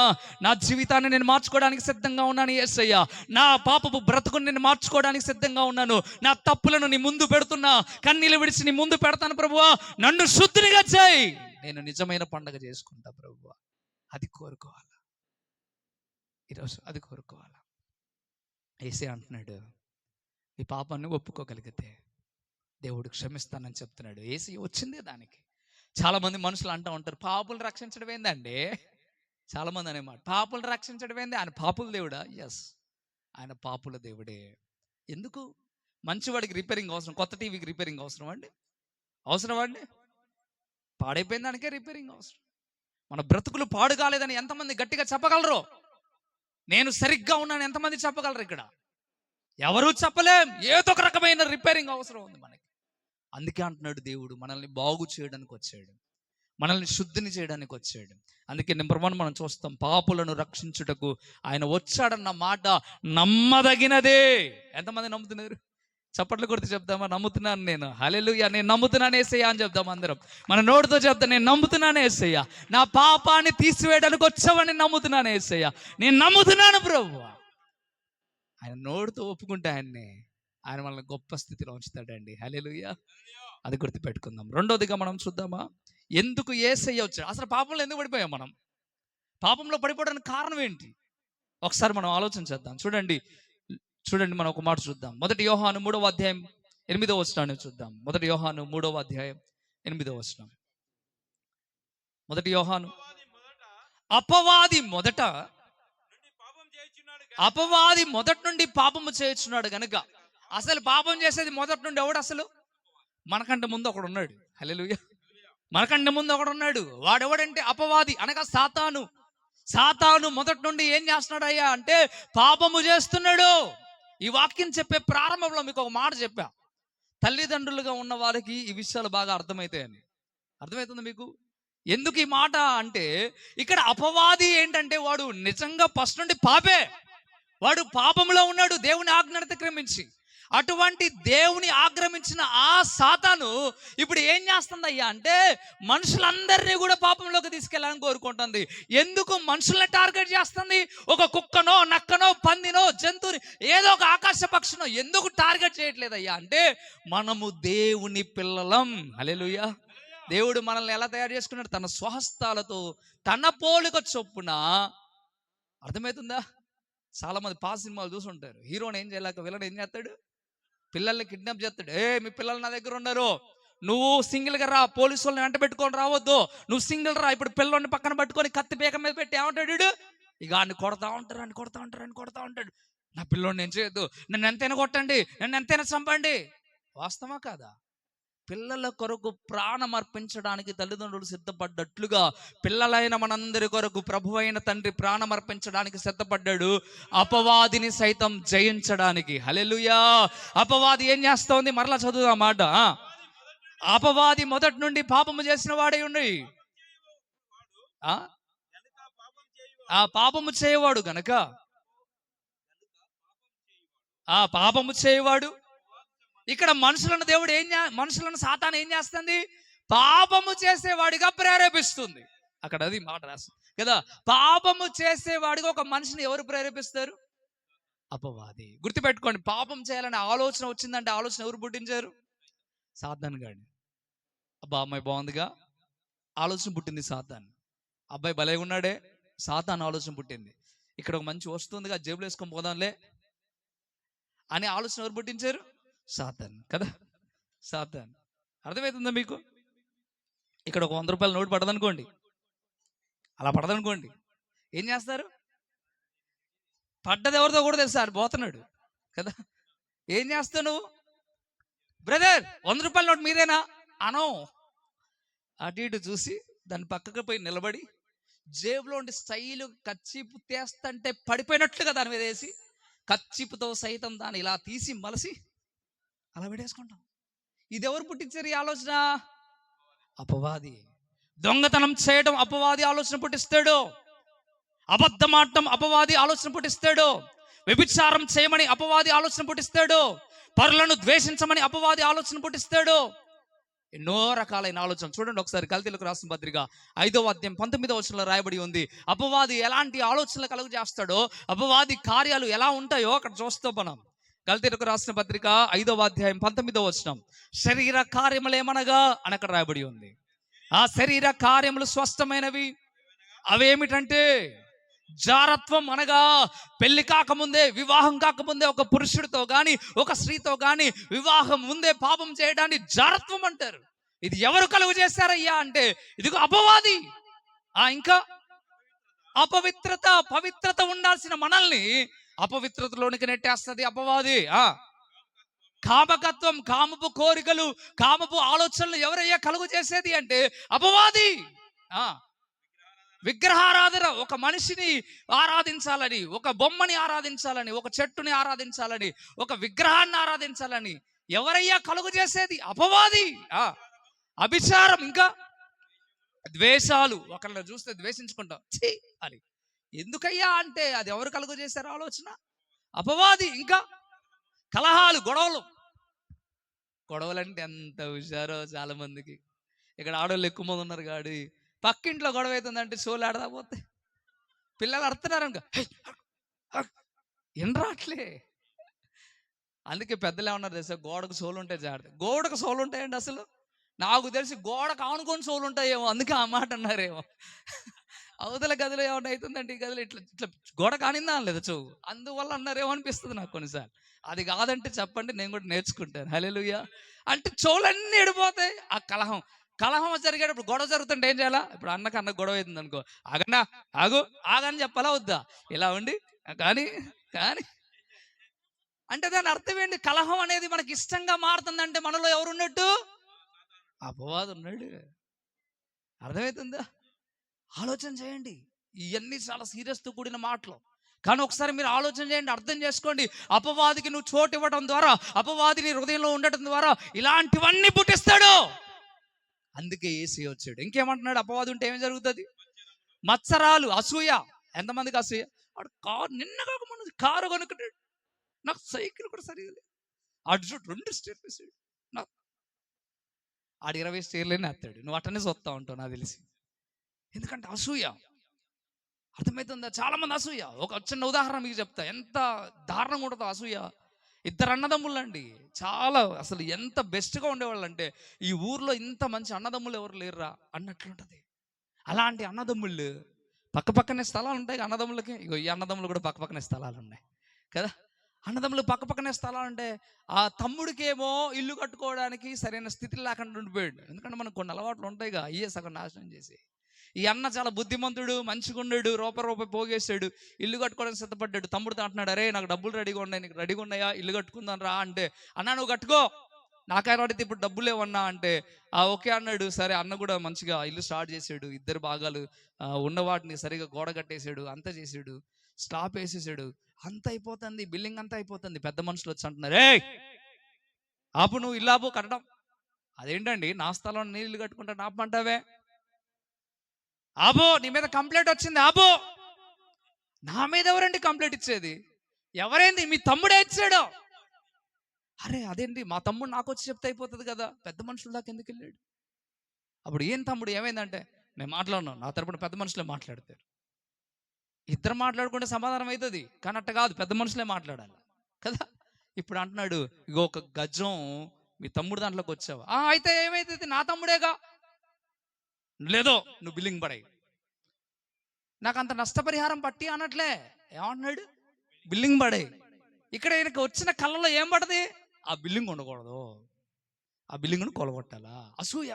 నా జీవితాన్ని నేను మార్చుకోవడానికి సిద్ధంగా ఉన్నాను యేసయ్యా. నా పాపపు బ్రతుకుని నేను మార్చుకోవడానికి సిద్ధంగా ఉన్నాను. నా తప్పులను నీ ముందు పెడుతున్నా, కన్నీళ్ళు విడిచి నీ ముందు పెడతాను ప్రభువా. నన్ను శుద్ధినిగా చేయి, నేను నిజమైన పండగ చేసుకుంటా ప్రభువా. అది కోరుకోవాలా ఈరోజు? అది కోరుకోవాలా? యేసే అంటున్నాడు, ఈ పాపాన్ని ఒప్పుకోగలిగితే, దేవుడు క్షమిస్తానని చెప్తున్నాడు. యేసయ్య వచ్చిందే దానికి. చాలామంది మనుషులు అంటూ ఉంటారు, పాపులు రక్షించడం ఏందండి? చాలామంది అనేమాట, పాపులు రక్షించడం ఏంది? ఆయన పాపుల దేవుడా? ఎస్, ఆయన పాపుల దేవుడే. ఎందుకు? మంచివాడికి రిపేరింగ్ అవసరం, కొత్త టీవీకి రిపేరింగ్ అవసరం అండి? అవసరమా అండి? పాడైపోయిన దానికే రిపేరింగ్ అవసరం. మన బ్రతుకులు పాడు కాలేదని ఎంతమంది గట్టిగా చెప్పగలరు? నేను సరిగ్గా ఉన్నాను ఎంతమంది చెప్పగలరు? ఇక్కడ ఎవరూ చెప్పలేం. ఏదో ఒక రకమైన రిపేరింగ్ అవసరం ఉంది మనకి. అందుకే అంటున్నాడు దేవుడు మనల్ని బాగు చేయడానికి వచ్చాడు, మనల్ని శుద్ధిని చేయడానికి వచ్చాడు. అందుకే నెంబర్ 1 మనం చూస్తాం, పాపులను రక్షించుటకు ఆయన వచ్చాడన్న మాట నమ్మదగినదే. ఎంతమంది నమ్ముతున్నారు? చప్పట్లు కొడితే చెప్తామా? నమ్ముతున్నాను నేను, హల్లెలూయా, నేను నమ్ముతున్నాను యేసయ్యా అని చెప్తాం అందరం. మన నోటితో చెప్తా, నేను నమ్ముతున్నాను యేసయ్యా, నా పాపాన్ని తీసివేయడానికి వచ్చావని నమ్ముతున్నాను యేసయ్యా, నేను నమ్ముతున్నాను ప్రభువా. ఆయన నోటితో ఒప్పుకుంటే ఆయన మనల్ని గొప్ప స్థితిలో ఉంచుతాడండి. హల్లెలూయా, అది గుర్తుపెట్టుకుందాం. రెండోదిగా మనం చూద్దామా, ఎందుకు యేసయ్య వచ్చాడు? అసలు పాపంలో ఎందుకు పడిపోయాం మనం? పాపంలో పడిపోవడానికి కారణం ఏంటి? ఒకసారి మనం ఆలోచన చేద్దాం. చూడండి మనం ఒక మాట చూద్దాం. 1 యోహాను 3వ అధ్యాయం 8వ వచనాన్ని చూద్దాం. 1 యోహాను 3వ అధ్యాయం 8వ వచనం. 1 యోహాను, అపవాది మొదటి నుండి పాపము చేయుచున్నాడు గనుక. అసలు పాపం చేసేది మొదటి నుండి ఎవడు? అసలు మనకంటే ముందు ఒకడు ఉన్నాడు. హల్లెలూయా, మనకంటే ముందు ఒకడు ఉన్నాడు. వాడెవడంటే అపవాది, అనగా సాతాను మొదటి నుండి ఏం చేస్తున్నాడు అయ్యా అంటే పాపము చేస్తున్నాడు. ఈ వాక్యం చెప్పే ప్రారంభంలో మీకు ఒక మాట చెప్పా, తల్లిదండ్రులుగా ఉన్న వారికి ఈ విషయాలు బాగా అర్థమవుతాయని. అర్థమవుతుంది మీకు? ఎందుకు ఈ మాట అంటే, ఇక్కడ అపవాది ఏంటంటే వాడు నిజంగా ఫస్ట్ నుండి పాపే. వాడు పాపంలో ఉన్నాడు, దేవుని ఆజ్ఞను అతిక్రమించి. అటువంటి దేవుని ఆక్రమించిన ఆ సాతాను ఇప్పుడు ఏం చేస్తుందయ్యా అంటే మనుషులందరినీ కూడా పాపంలోకి తీసుకెళ్ళాలని కోరుకుంటుంది. ఎందుకు మనుషుల్ని టార్గెట్ చేస్తుంది? ఒక కుక్కనో, నక్కనో, పందినో, జంతువుని, ఏదో ఒక ఆకాశ పక్షినో ఎందుకు టార్గెట్ చేయట్లేదయ్యా అంటే మనము దేవుని పిల్లలం. హల్లెలూయా. దేవుడు మనల్ని ఎలా తయారు చేసుకున్నాడు? తన స్వహస్తాలతో తన పోలిక చొప్పున. అర్థమవుతుందా? చాలా మంది పాత సినిమాలు చూసుంటారు, హీరోని ఏం చేయలేక విలన్ ఏం చేస్తాడు? పిల్లల్ని కిడ్నాప్ చేస్తాడు. మీ పిల్లలు నా దగ్గర ఉన్నారు, నువ్వు సింగిల్గా రా, పోలీసు వాళ్ళని వెంట పెట్టుకొని రావద్దు, నువ్వు సింగిల్ రా. ఇప్పుడు పిల్లోని పక్కన పట్టుకొని కత్తి పీక మీద పెట్టి ఏమంటాడు? ఇక అన్ని కొడతా ఉంటాడు. నా పిల్లోని ఏం చేయొద్దు, నన్ను ఎంతైనా కొట్టండి, నన్ను ఎంతైనా చంపండి. వాస్తవా కాదా? పిల్లల కొరకు ప్రాణం అర్పించడానికి తల్లిదండ్రులు సిద్ధపడ్డట్లుగా పిల్లలైన మనందరి కొరకు ప్రభువైన తండ్రి ప్రాణం అర్పించడానికి సిద్ధపడ్డాడు, అపవాదిని సైతం జయించడానికి. హల్లెలూయా. అపవాది ఏం చేస్తోంది? మరలా చదువుదా మాట. అపవాది మొదటి నుండి పాపము చేసిన వాడే ఉండి ఆ పాపము చేయవాడు గనక, ఆ పాపము చేయవాడు. ఇక్కడ మనుషులను సాతాను ఏం చేస్తుంది? పాపము చేసేవాడిగా ప్రేరేపిస్తుంది. అక్కడ అది మాట రాస్తుంది కదా, పాపము చేసేవాడిగా ఒక మనిషిని ఎవరు ప్రేరేపిస్తారు? అపవాది. గుర్తుపెట్టుకోండి, పాపం చేయాలనే ఆలోచన వచ్చిందంటే ఆలోచన ఎవరు పుట్టించారు? సాతాను గాడి. అబ్బా అమ్మాయి బాగుందిగా, ఆలోచన పుట్టింది సాతాను. అబ్బాయి భలేగా ఉన్నాడే, సాతాను ఆలోచన పుట్టింది. ఇక్కడ ఒక మంచి వస్తుందిగా, జేబులు వేసుకొని పోదాంలే అనే ఆలోచన ఎవరు పుట్టించారు? సాతాను కదా, సాతాను. అర్థమవుతుందా మీకు? ఇక్కడ ఒక 100 రూపాయల నోటు పడదనుకోండి, అలా పడదనుకోండి, ఏం చేస్తారు? పడ్డది ఎవరితో కూడా తెలుసా, పోతున్నాడు కదా. ఏం చేస్తావు నువ్వు? బ్రదర్ 100 రూపాయల నోటు మీదేనా అనో, అటు ఇటు చూసి దాని పక్కకు పోయి నిలబడి జేబులో ఉండి స్టైలు కచ్చిపు తీస్తంటే పడిపోయినట్లుగా దాని మీద వేసి కచ్చిపుతో సైతం దాన్ని ఇలా తీసి మలసి అలా పెట్టేసుకుంటాం. ఇది ఎవరు పుట్టించారు ఈ ఆలోచన? అపవాది. దొంగతనం చేయడం అపవాది ఆలోచన పుట్టిస్తాడు, అబద్ధం ఆడటం అపవాది ఆలోచన పుట్టిస్తాడు, వ్యభిచారం చేయమని అపవాది ఆలోచన పుట్టిస్తాడు, పరులను ద్వేషించమని అపవాది ఆలోచన పుట్టిస్తాడు. ఎన్నో రకాలైన ఆలోచన. చూడండి ఒకసారి గల్తీలకు రాసిన పత్రిక 5వ అధ్యాయం 19వ వచనంలో రాయబడి ఉంది. అపవాది ఎలాంటి ఆలోచనలు కలుగు చేస్తాడో, అపవాది కార్యాలు ఎలా ఉంటాయో అక్కడ చూస్తాం మనం. గల్తీలకు రాసిన పత్రిక 5వ అధ్యాయం 19వ వచనం, శరీర కార్యములు ఏమనగా అని అక్కడ రాయబడి ఉంది. ఆ శరీర కార్యములు స్పష్టమైనవి. అవేమిటంటే జారత్వం అనగా పెళ్లి కాకముందే, వివాహం కాకముందే ఒక పురుషుడితో గాని ఒక స్త్రీతో గాని వివాహం ముందే పాపం చేయడాన్ని జారత్వం అంటారు. ఇది ఎవరు కలుగు చేస్తారయ్యా అంటే ఇదిగో అపవాది. ఇంకా అపవిత్రత. పవిత్రత ఉండాల్సిన మనల్ని అపవిత్రతలోనికి నెట్టేస్తుంది అపవాది. కామకత్వం, కామపు కోరికలు, కామపు ఆలోచనలు ఎవరయ్యా కలుగు చేసేది అంటే అపవాది. విగ్రహారాధన. ఒక మనిషిని ఆరాధించాలని, ఒక బొమ్మని ఆరాధించాలని, ఒక చెట్టుని ఆరాధించాలని, ఒక విగ్రహాన్ని ఆరాధించాలని ఎవరయ్యా కలుగు చేసేది? అపవాది. అభిచారం, ఇంకా ద్వేషాలు. ఒకళ్ళని చూస్తే ద్వేషించుకుంటాం ఛీ అని. ఎందుకయ్యా అంటే అది ఎవరు కలుగు చేశారు ఆలోచన? అపవాది. ఇంకా కలహాలు, గొడవలంటే ఎంత హుషారో చాలా మందికి. ఇక్కడ ఆడవాళ్ళు ఎక్కువ మంది ఉన్నారు కాడి. పక్కింట్లో గొడవ అవుతుందంటే షోలు ఆడదా పోతే పిల్లలు అడుతున్నారు అనుకో, రాట్లే. అందుకే పెద్దలు ఏమన్నారు తెలుసా, గోడకు సోలు ఉంటే జాగ్రత్త. గోడకు సోలు ఉంటాయండి అసలు? నాకు తెలిసి గోడకు ఆనుకొని సోలు ఉంటాయేమో, అందుకే ఆ మాట అన్నారేమో. అవతల గదిలో ఏమన్నా అవుతుందంటే ఈ గదిలో ఇట్లా ఇట్లా గోడ కానిందా అనలేదు చెవు, అందువల్ల అన్నారేమో అనిపిస్తుంది నాకు కొన్నిసార్లు. అది కాదంటే చెప్పండి, నేను కూడా నేర్చుకుంటాను. హల్లెలూయా. అంటే చెవులన్నీ ఎడిపోతాయి. ఆ కలహం జరిగేటప్పుడు, గొడవ జరుగుతుంటే ఏం చేయాలా? ఇప్పుడు అన్న గొడవ అవుతుంది అనుకో, ఆగన్నా, ఆగని చెప్పాలా వద్దా? ఇలా ఉండి కానీ అంటే దాని అర్థం ఏంటి? కలహం అనేది మనకి ఇష్టంగా మారుతుందంటే మనలో ఎవరున్నట్టు? అపవాది ఉన్నాడు. అర్థమవుతుందా? ఆలోచన చేయండి. ఇవన్నీ చాలా సీరియస్తో కూడిన మాటలు. కానీ ఒకసారి మీరు ఆలోచన చేయండి, అర్థం చేసుకోండి. అపవాదికి నువ్వు చోటు ఇవ్వడం ద్వారా, అపవాదిని హృదయంలో ఉండటం ద్వారా ఇలాంటివన్నీ పుట్టిస్తాడు. అందుకే యేసయ్య వచ్చాడు. ఇంకేమంటున్నాడు? అపవాది ఉంటే ఏం జరుగుతుంది? మత్సరాలు, అసూయ. ఎంతమందికి అసూయ? వాడు నిన్న కాకముందు కారు కొనుక్కున్నాడు, నాకు సైకిల్ కూడా సరిగా లేదు. ఆడు చూడు 2 స్టేర్లు వేసాడు, ఆడు 20 స్టేర్లేనే వేస్తాడు. నువ్వు అట్టనే చూస్తా ఉంటావు నాకు తెలిసి. ఎందుకంటే అసూయ. అర్థమవుతుందా? చాలా మంది అసూయ. ఒక చిన్న ఉదాహరణ మీకు చెప్తా, ఎంత దారుణంగా ఉంటుందో అసూయ. 2 అన్నదమ్ములండి, చాలా అసలు ఎంత బెస్ట్గా ఉండేవాళ్ళు అంటే, ఈ ఊర్లో ఇంత మంచి అన్నదమ్ములు ఎవరు లేరురా అన్నట్లుంటది. అలాంటి అన్నదమ్ముళ్ళు పక్కనే స్థలాలు ఉంటాయి అన్నదమ్ములకి. ఇగో ఈ అన్నదమ్ములు కూడా పక్కనే స్థలాలు ఉన్నాయి కదా. అన్నదమ్ములు పక్కనే స్థలాలు ఉంటే ఆ తమ్ముడికేమో ఇల్లు కట్టుకోవడానికి సరైన స్థితి లేకుండా ఉండిపోయాడు. ఎందుకంటే మనకు కొన్ని అలవాట్లు ఉంటాయిగా, అయ్యే సగం నాశనం చేసి. ఈ అన్న చాలా బుద్ధిమంతుడు, మంచిగా ఉన్నాడు, రూపాయి పోగేశాడు, ఇల్లు కట్టుకోవడానికి సిద్ధపడ్డాడు. తమ్ముడితో అంటున్నాడు, అరే నాకు డబ్బులు రెడీగా ఉన్నాయి, నీకు రెడీగా ఉన్నాయా, ఇల్లు కట్టుకుందాం రా అంటే, అన్న నువ్వు కట్టుకో, నాకైనా అడిగితే ఇప్పుడు డబ్బులు లేవన్నా అంటే ఓకే అన్నాడు. సరే, అన్న కూడా మంచిగా ఇల్లు స్టార్ట్ చేసాడు. 2 భాగాలు ఉన్న వాటిని సరిగా గోడ కట్టేశాడు, అంతా చేసాడు, స్లాబ్ వేసేసాడు, అంత అయిపోతుంది, బిల్డింగ్ అంతా అయిపోతుంది. పెద్ద మనుషులు వచ్చి అంటున్నారు, ఏ ఆపు, నువ్వు ఇల్లు ఆపు కట్టడం. అదేంటండి, నా స్థలం నేను ఇల్లు కట్టుకుంటా ఆపమంటావే? ఆబో, నీ మీద కంప్లైంట్ వచ్చింది, ఆబో. నా మీద ఎవరండి కంప్లైంట్ ఇచ్చేది? ఎవరైంది? మీ తమ్ముడే ఇచ్చాడు. అరే అదేంటి, మా తమ్ముడు నాకు వచ్చి చెప్తే అయిపోతుంది కదా, పెద్ద మనుషుల దాకా ఎందుకు వెళ్ళాడు? అప్పుడు ఏం తమ్ముడు ఏమైందంటే, నేను మాట్లాడినాను, నా తరపున పెద్ద మనుషులే మాట్లాడతారు. 2 మాట్లాడుకుంటే సమాధానం అవుతుంది, కానీ అట్ట కాదు, పెద్ద మనుషులే మాట్లాడాలి కదా. ఇప్పుడు అంటున్నాడు, ఇగో 1 గజం మీ తమ్ముడు దాంట్లోకి వచ్చావా? అయితే ఏమైతుంది, నా తమ్ముడేగా. లేదో నువ్వు బిల్లింగ్ పడాయి, నాకు అంత నష్టపరిహారం పట్టి అనట్లే. ఏమంటున్నాడు? బిల్లింగ్ పడాయి. ఇక్కడ ఈయనకి వచ్చిన కళ్ళలో ఏం పడది? ఆ బిల్డింగ్ ఉండకూడదు, ఆ బిల్డింగ్ను కొలగొట్టాలా? అసూయ.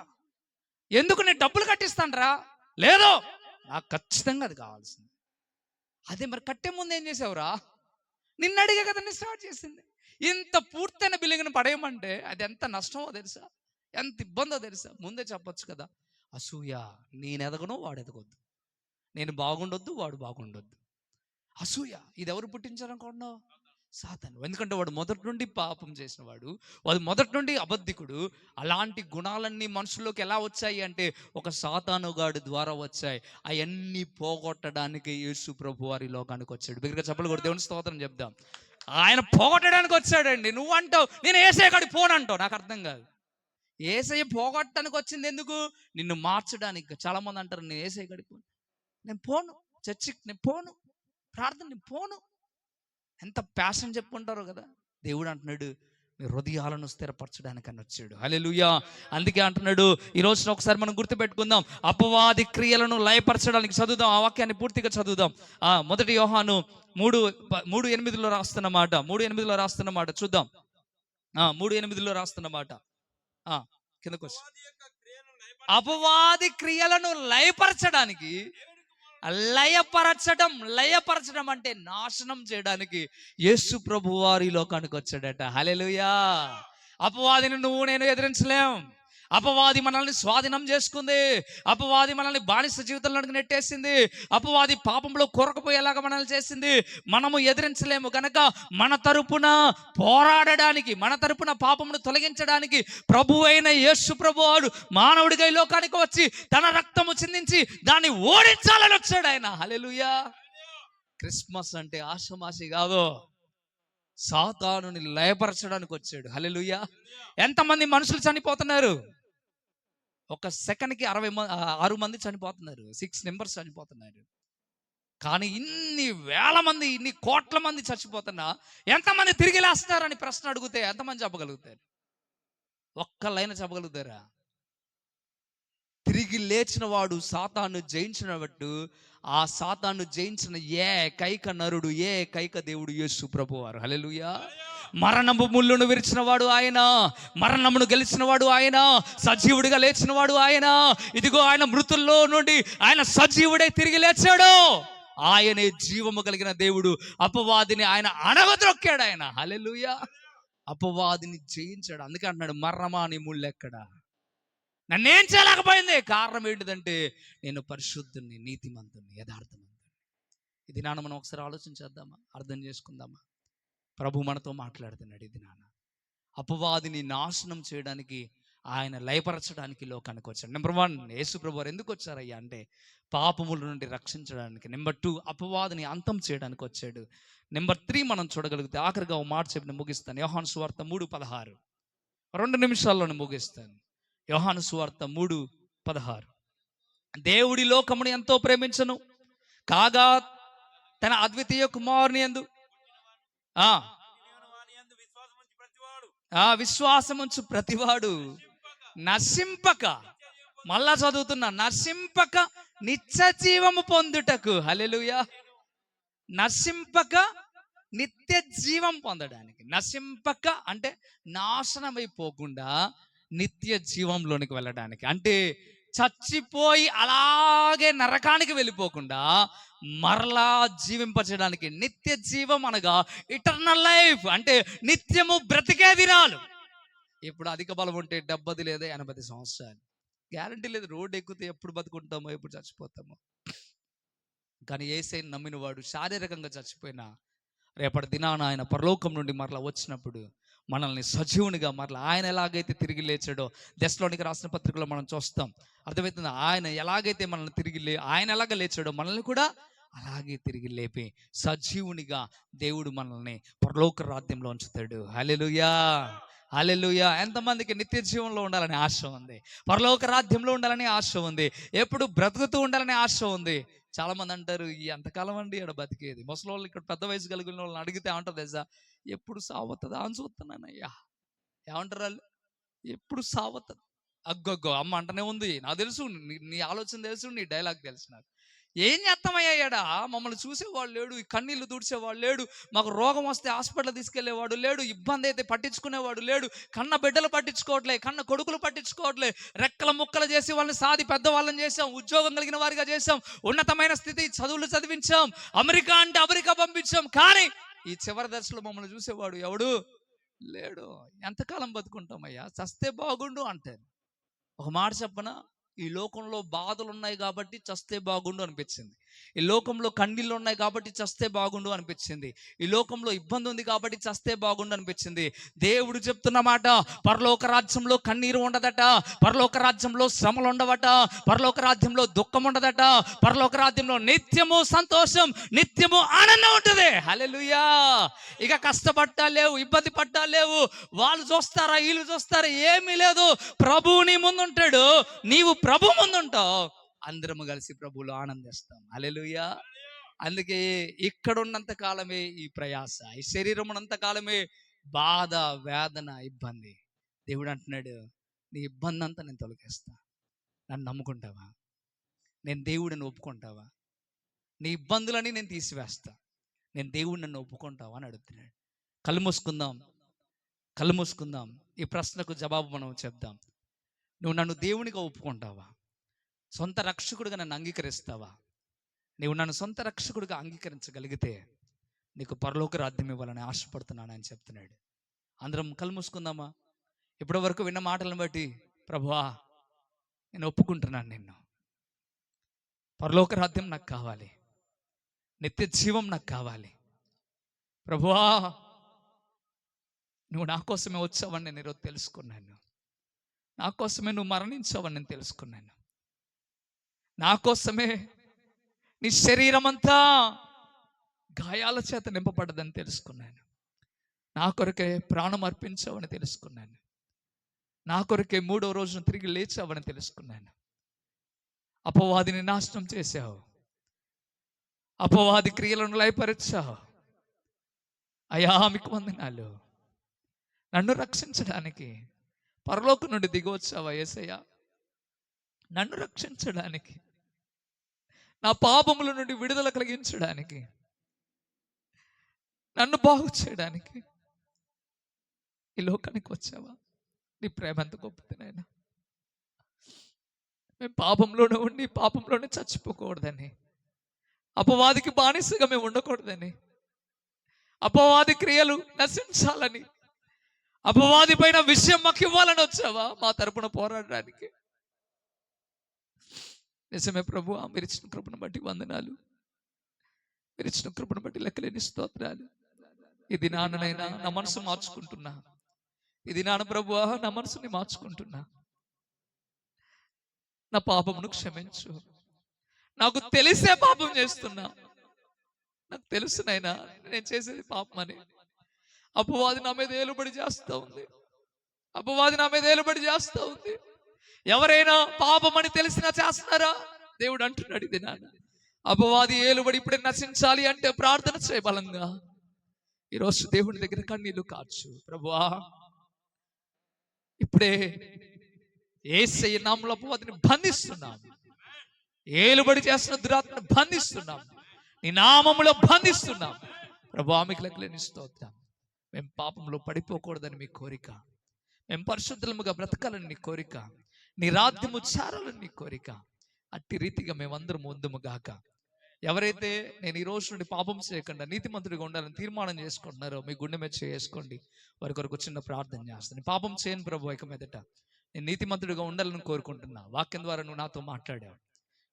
ఎందుకు? నేను డబ్బులు కట్టిస్తానరా? లేదు, నాకు ఖచ్చితంగా అది కావాల్సింది. అదే మరి కట్టే ముందు ఏం చేసావురా? నిన్ను అడిగే కదా నేను స్టార్ట్ చేసింది. ఇంత పూర్తయిన బిల్డింగ్ను పడేయమంటే అది ఎంత నష్టమో తెలుసా, ఎంత ఇబ్బందో తెలుసా? ముందే చెప్పొచ్చు కదా. అసూయ. నేను ఎదగను, వాడు ఎదగొద్దు, నేను బాగుండొద్దు, వాడు బాగుండొద్దు. అసూయ. ఇది ఎవరు పుట్టించారనుకున్నావు? సాతాను. ఎందుకంటే వాడు మొదటి నుండి పాపం చేసిన వాడు మొదటి నుండి అబద్ధికుడు. అలాంటి గుణాలన్నీ మనుషుల్లోకి ఎలా వచ్చాయి అంటే ఒక సాతానుగాడి ద్వారా వచ్చాయి. అవన్నీ పోగొట్టడానికి యేసు ప్రభు వారి లోకానికి వచ్చాడు. బిగ్గరగా చప్పట్లు కొట్టి దేవుని స్తోత్రం చెప్దాం. ఆయన పోగొట్టడానికి వచ్చాడండి. నువ్వు అంటావు నేను యేసయ్య కాడికి పోనంటావు, నాకు అర్థం కాదు. యేసయ్య పోగొట్టడానికి వచ్చింది ఎందుకు? నిన్ను మార్చడానికి. చాలా మంది అంటారు, నేను యేసయ్య కాడికి పోను, నేను పోను, చర్చికి నేను పోను, ప్రార్థన నేను పోను, ఎంత ప్యాషన్ చెప్పుకుంటారో కదా. దేవుడు అంటున్నాడు, మీ హృదయాలను స్థిరపరచడానికని వచ్చాడు. హల్లెలూయా. అందుకే అంటున్నాడు, ఈ రోజున ఒకసారి మనం గుర్తుపెట్టుకుందాం, అపవాది క్రియలను లయపరచడానికి. చదువుదాం, ఆ వాక్యాన్ని పూర్తిగా చదువుదాం. 1 యోహాను 3:8 రాస్తున్నమాట. 3:8 రాస్తున్నమాట చూద్దాం. 3:8 రాస్తున్నమాట. కిందకు వచ్చి, అపవాది క్రియలను లయపరచడానికి, లయపరచడం అంటే నాశనం చేయడానికి యేసు ప్రభు వారి లోకానికి వచ్చాడట. హల్లెలూయా. అపవాదిని నువ్వు నేను ఎదిరించలేం. అపవాది మనల్ని స్వాధీనం చేసుకుంది. అపవాది మనల్ని బానిస జీవితంలోకి నెట్టేసింది. అపవాది పాపంలో కొరకపోయేలాగా మనల్ని చేసింది. మనము ఎదిరించలేము కనుక మన తరపున పోరాడడానికి, మన తరపున పాపమును తొలగించడానికి ప్రభు అయిన యేసు ప్రభువాడు మానవుడిగా ఈ లోకానికి వచ్చి తన రక్తము చిందించి దాన్ని ఓడించాలని వచ్చాడు ఆయన. హల్లెలూయా. క్రిస్మస్ అంటే ఆషమాషి కాదు, సాతానుని లయపరచడానికి వచ్చాడు. హల్లెలూయా. ఎంతమంది మనుషులు చనిపోతున్నారు? ఒక సెకండ్కి 6 మంది చనిపోతున్నారు. 6 మెంబర్స్ చనిపోతున్నారు. కానీ ఇన్ని వేల మంది, ఇన్ని కోట్ల మంది చచ్చిపోతున్నా ఎంతమంది తిరిగి లేస్తారని ప్రశ్న అడిగితే ఎంతమంది చెప్పగలుగుతారు? ఒక్క లైన్ చెప్పగలుగుతారా? తిరిగి లేచిన వాడు సాతాను జయించినట్టు ఆ సాతాను జయించిన ఏకైక నరుడు, ఏకైక దేవుడు యేసు ప్రభువారు. హల్లెలూయా. మరణము ముళ్ళును విరిచిన వాడు ఆయన, మరణమును గెలిచిన వాడు ఆయన, సజీవుడిగా లేచిన వాడు ఆయన. ఇదిగో ఆయన మృతుల్లో నుండి ఆయన సజీవుడై తిరిగి లేచాడు. ఆయనే జీవము కలిగిన దేవుడు. అపవాదిని ఆయన అణగద్రొక్కాడు ఆయన. హల్లెలూయా. అపవాదిని జయించాడు. అందుకే అంటున్నాడు, మరణమా నీ ముళ్ళెక్కడా, నన్నేం చేయలేకపోయింది. కారణం ఏంటిదంటే నేను పరిశుద్ధుని, నీతిమంతుని, యథార్థమంతుని. ఇది నాన్న మనం ఒకసారి ఆలోచించేద్దామా, అర్థం చేసుకుందామా? ప్రభు మనతో మాట్లాడుతున్నాడు. ఇది నాన్న అపవాదిని నాశనం చేయడానికి, ఆయన లయపరచడానికి లోకానికి వచ్చాడు. నెంబర్ 1, యేసు ప్రభు వారు ఎందుకు వచ్చారయ్యా అంటే పాపముల నుండి రక్షించడానికి. నెంబర్ 2, అపవాదిని అంతం చేయడానికి వచ్చాడు. నెంబర్ 3 మనం చూడగలిగితే ఆఖరిగా ఒక మాట చెప్పి ముగిస్తాను. యోహాను సువార్త 3:16, 2 నిమిషాల్లోనే ముగిస్తాను. యోహాను సువార్త 3:16, దేవుడి లోకమును ఎంతో ప్రేమించను కాగా తన అద్వితీయ కుమారుని యందు విశ్వాసముంచు ప్రతివాడు నశింపక, మళ్ళా చదువుతున్నా, నశింపక నిత్య జీవము పొందుటకు. హల్లెలూయా. నశింపక నిత్య జీవం పొందడానికి. నశింపక అంటే నాశనమైపోకుండా నిత్య జీవంలోనికి వెళ్ళడానికి. అంటే చచ్చిపోయి అలాగే నరకానికి వెళ్ళిపోకుండా మరలా జీవింపచేయడానికి. నిత్య జీవం అనగా ఇటర్నల్ లైఫ్, అంటే నిత్యము బ్రతికే దినాలు. ఇప్పుడు అధిక బలం ఉంటే 70 లేదా 80 సంవత్సరాలు, గ్యారంటీ లేదు. రోడ్డు ఎక్కితే ఎప్పుడు బతుకుంటామో, ఎప్పుడు చచ్చిపోతామో. కానీ యేసయ్యను నమ్మిన వాడు శారీరకంగా చచ్చిపోయినా రేపటి దినాన ఆయన పరలోకం నుండి మరలా వచ్చినప్పుడు మనల్ని సజీవునిగా మరలా ఆయన ఎలాగైతే తిరిగి లేచాడో దెస్సలోనికి రాసిన పత్రికలో మనం చూస్తాం. అర్థమవుతుంది? ఆయన ఎలాగైతే మనల్ని ఆయన ఎలాగ లేచాడో మనల్ని కూడా అలాగే తిరిగి లేపి సజీవునిగా దేవుడు మనల్ని పరలోక రాజ్యంలో ఉంచుతాడు. హల్లెలూయా. హల్లెలూయా. ఎంతమందికి నిత్య జీవంలో ఉండాలని ఆశ ఉంది? పరలోక రాజ్యంలో ఉండాలని ఆశ ఉంది? ఎప్పుడు బ్రతుకుతూ ఉండాలని ఆశ ఉంది? చాలా మంది అంటారు, ఈ ఎంతకాలం అండి ఇక్కడ బతికేది? ముసలి వాళ్ళు, ఇక్కడ పెద్ద వయసు కలిగిన వాళ్ళని అడిగితే ఏమంటారు తెలుసా? ఎప్పుడు సావతుందా అని చూస్తున్నానయ్యా. ఏమంటారు వాళ్ళు? ఎప్పుడు సావతుంది. అగ్గొగ్గో అమ్మ అంటనే ఉంది. నాకు తెలుసు, నీ ఆలోచన తెలుసు, నీ డైలాగ్ తెలుసు. నాకు ఏం చేస్తామయ్యాడా? మమ్మల్ని చూసేవాళ్ళు లేడు, ఈ కన్నీళ్లు తుడిచేవాడు లేడు, మాకు రోగం వస్తే హాస్పిటల్ తీసుకెళ్లేవాడు లేడు, ఇబ్బంది అయితే పట్టించుకునేవాడు లేడు, కన్న బిడ్డలు పట్టించుకోవట్లే, కన్న కొడుకులు పట్టించుకోవట్లే, రెక్కల ముక్కలు చేసి వాళ్ళని సాది పెద్దవాళ్ళని చేసాం, ఉద్యోగం కలిగిన వారిగా చేసాం, ఉన్నతమైన స్థితి చదువులు చదివించాం, అమెరికా అంటే అమెరికా పంపించాం. కానీ ఈ చివరి దశలో మమ్మల్ని చూసేవాడు ఎవడు లేడు. ఎంతకాలం బతుకుంటామయ్యా? చస్తే బాగుండు అంటే. ఒక మాట చెప్పనా, ఈ లోకంలో బాధలు ఉన్నాయి కాబట్టి చస్తే బాగుండు అనిపించింది. ఈ లోకంలో కన్నీళ్ళు ఉన్నాయి కాబట్టి చస్తే బాగుండు అనిపించింది. ఈ లోకంలో ఇబ్బంది ఉంది కాబట్టి చస్తే బాగుండు అనిపించింది. దేవుడు చెప్తున్న మాట, పరలోక రాజ్యంలో కన్నీరు ఉండదట, పరలోక రాజ్యంలో శ్రమలు ఉండవట, పరలోక రాజ్యంలో దుఃఖం ఉండదట, పరలోక రాజ్యంలో నిత్యము సంతోషం, నిత్యము ఆనందం ఉంటుంది. హల్లెలూయా. ఇక కష్టపడ్డా లేవు, ఇబ్బంది పడ్డా లేవు, వాళ్ళు చూస్తారా వీళ్ళు చూస్తారా, ఏమీ లేదు. ప్రభువు నీ ముందుంటాడు, నీవు ప్రభు ముందుంటావు, అందరము కలిసి ప్రభువులో ఆనందిస్తాం. హల్లెలూయా. అందుకే ఇక్కడ ఉన్నంత కాలమే ఈ ప్రయాస, ఈ శరీరం ఉన్నంత కాలమే బాధ, వేదన, ఇబ్బంది. దేవుడు అంటున్నాడు, నీ ఇబ్బంది అంతా నేను తొలగిస్తా. నన్ను నమ్ముకుంటావా? నేను దేవుడిని ఒప్పుకుంటావా? నీ ఇబ్బందులని నేను తీసివేస్తా. నేను దేవుడు నన్ను ఒప్పుకుంటావా అని అడుగుతున్నాడు. కళ్ళు మూసుకుందాం, కళ్ళు మూసుకుందాం. ఈ ప్రశ్నకు జవాబు మనం చెప్దాం. నువ్వు నన్ను దేవునిగా ఒప్పుకుంటావా? సొంత రక్షకుడిగా నన్ను అంగీకరిస్తావా? నువ్వు నన్ను సొంత రక్షకుడిగా అంగీకరించగలిగితే నీకు పరలోక రాజ్యం ఇవ్వాలని ఆశపడుతున్నాను అని చెప్తున్నాడు. అందరం కళ్ళు మూసుకుందామా? ఇప్పటి వరకు విన్న మాటలను బట్టి, ప్రభువా నేను ఒప్పుకుంటున్నాను, నిన్ను పరలోక రాజ్యం నాకు కావాలి, నిత్య జీవం నాకు కావాలి. ప్రభువా నువ్వు నా కోసమే వచ్చావని నేను ఈరోజు తెలుసుకున్నాను. నా కోసమే నువ్వు మరణించావని నేను తెలుసుకున్నాను. నా కోసమే నీ శరీరం అంతా గాయాల చేత నింపబడ్డదని తెలుసుకున్నాను. నా కొరకే ప్రాణం అర్పించావని తెలుసుకున్నాను. నా కొరకే 3వ రోజున తిరిగి లేచావని తెలుసుకున్నాను. అపవాదిని నాశనం చేశావు, అపవాది క్రియలను లయపరిచావు. అయ్యా మీకు వందనాలు. నన్ను రక్షించడానికి పరలోకం నుండి దిగి వచ్చావా యేసయ్యా? నన్ను రక్షించడానికి, నా పాపముల నుండి విడుదల కలిగించడానికి, నన్ను బాగు చేయడానికి ఈ లోకానికి వచ్చావా? నీ ప్రేమ ఎంత గొప్పది నాయనా. మేము పాపంలోనే ఉండి పాపంలోనే చచ్చిపోకూడదని, అపవాదికి బానిసగా మేము ఉండకూడదని, అపవాది క్రియలు నశించాలని, అపవాది పైన విషయం మాకు ఇవ్వాలని వచ్చావా మా తరపున పోరాడడానికి? నిజమే ప్రభు, మీరు ఇచ్చిన కృపను బట్టి వందనాలు. మీరు ఇచ్చిన కృపను బట్టి లెక్కలేని స్తోత్రాలు. ఇది నాన్ననైనా నా మనసు మార్చుకుంటున్నా. ఇది నాన్న ప్రభువా, నా మనసుని మార్చుకుంటున్నా. నా పాపమును క్షమించు. నాకు తెలిసే పాపం చేస్తున్నా. నాకు తెలుసునైనా నేను చేసేది పాపం అని. అపవాది నా మీద ఏలుబడి చేస్తూ ఉంది. అపవాది నా మీద ఏలుబడి చేస్తూ ఉంది. ఎవరైనా పాపం అని తెలిసినా చేస్తున్నారా? దేవుడు అంటున్నాడు, ఇది నాన్న అపవాది ఏలుబడి ఇప్పుడే నశించాలి అంటే ప్రార్థన చేయ బలంగా. ఈరోజు దేవుని దగ్గర కన్నీళ్లు కార్చు. ప్రభువా ఇప్పుడే యేసయ్య నామములో అపవాదిని బంధిస్తున్నాం. ఏలుబడి చేస్తున్న దురాత్మను బంధిస్తున్నాం. నీ నామములో బంధిస్తున్నాం. ప్రభువా మీకు లెక్కలేని స్తోత్రం. మేము పాపంలో పడిపోకూడదని మీ కోరిక, మేము పరిశుద్ధముగా బ్రతకాలని నీ కోరిక, నీ రాజ్యము చేరాలని నీ కోరిక. అట్టి రీతిగా మేమందరం ముందుము గాక. ఎవరైతే నేను ఈ రోజు నుండి పాపం చేయకుండా నీతిమంతుడిగా ఉండాలని తీర్మానం చేసుకుంటున్నారో మీ గుండె మీద చేసుకోండి. వారి కొరకు చిన్న ప్రార్థన చేస్తాను. పాపం చేయను ప్రభు, ఇక మీదట నేను నీతిమంతుడిగా ఉండాలని కోరుకుంటున్నా. వాక్యం ద్వారా నువ్వు నాతో మాట్లాడావు,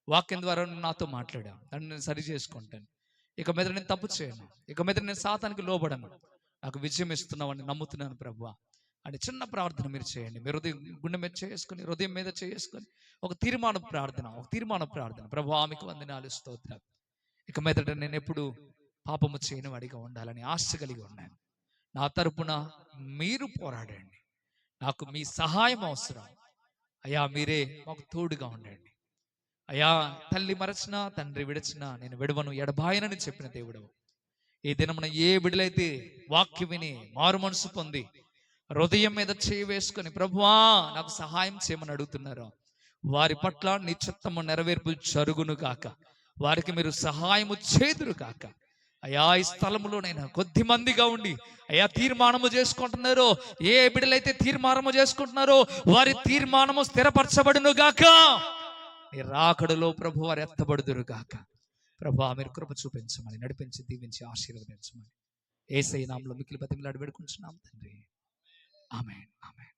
వాక్యం ద్వారా నువ్వు నాతో మాట్లాడావు. దాన్ని నేను సరి చేసుకుంటాను. ఇక మీద నేను తప్పు చేయను, ఇక మీద నేను సాతానికి లోబడను. నాకు విజయం ఇస్తున్నావని నమ్ముతున్నాను ప్రభువా అని చిన్న ప్రార్థన మీరు చేయండి. మీరు హృదయం గుండె మీద చేసుకొని, హృదయం మీద చేసుకొని ఒక తీర్మాన ప్రార్థన. ప్రభువా మీకు వందనాలు, స్తోత్రాలు. ఇక మీదట నేను ఎప్పుడు పాపము చేయని వాడిగా ఉండాలని ఆశ కలిగి ఉన్నాను. నా తరపున మీరు పోరాడండి. నాకు మీ సహాయం అవసరం అయ్యా. మీరే మాకు తోడుగా ఉండండి అయ్యా. తల్లి మరచినా తండ్రి విడచినా నేను విడవను, ఎడబాయనని చెప్పిన దేవుడవు. ఈ దినమున ఏ బిడ్డలైతే వాక్యం విని మారు మనసు పొంది హృదయం మీద చేయి వేసుకొని ప్రభువా నాకు సహాయం చేయమని అడుగుతున్నారో వారి పట్ల నీ చిత్తము నెరవేర్పు జరుగును గాక. వారికి మీరు సహాయము చేదురు గాక. అయా ఈ స్థలములోనైనా కొద్ది మందిగా ఉండి అయా తీర్మానము చేసుకుంటున్నారో, ఏ బిడ్డలైతే తీర్మానము చేసుకుంటున్నారో వారి తీర్మానము స్థిరపరచబడును గాక. నీ రాకడలో ప్రభు వారు ఎత్తబడుదురు గాక. ప్రభు మీరు కృప చూపించమని, నడిపించి, దీవించి, ఆశీర్వదించమని యేసయ్య నామములో మిక్కిలి బతిమలాడి వేడుకుంటున్నాం తండ్రి. ఆమేన్, ఆమేన్.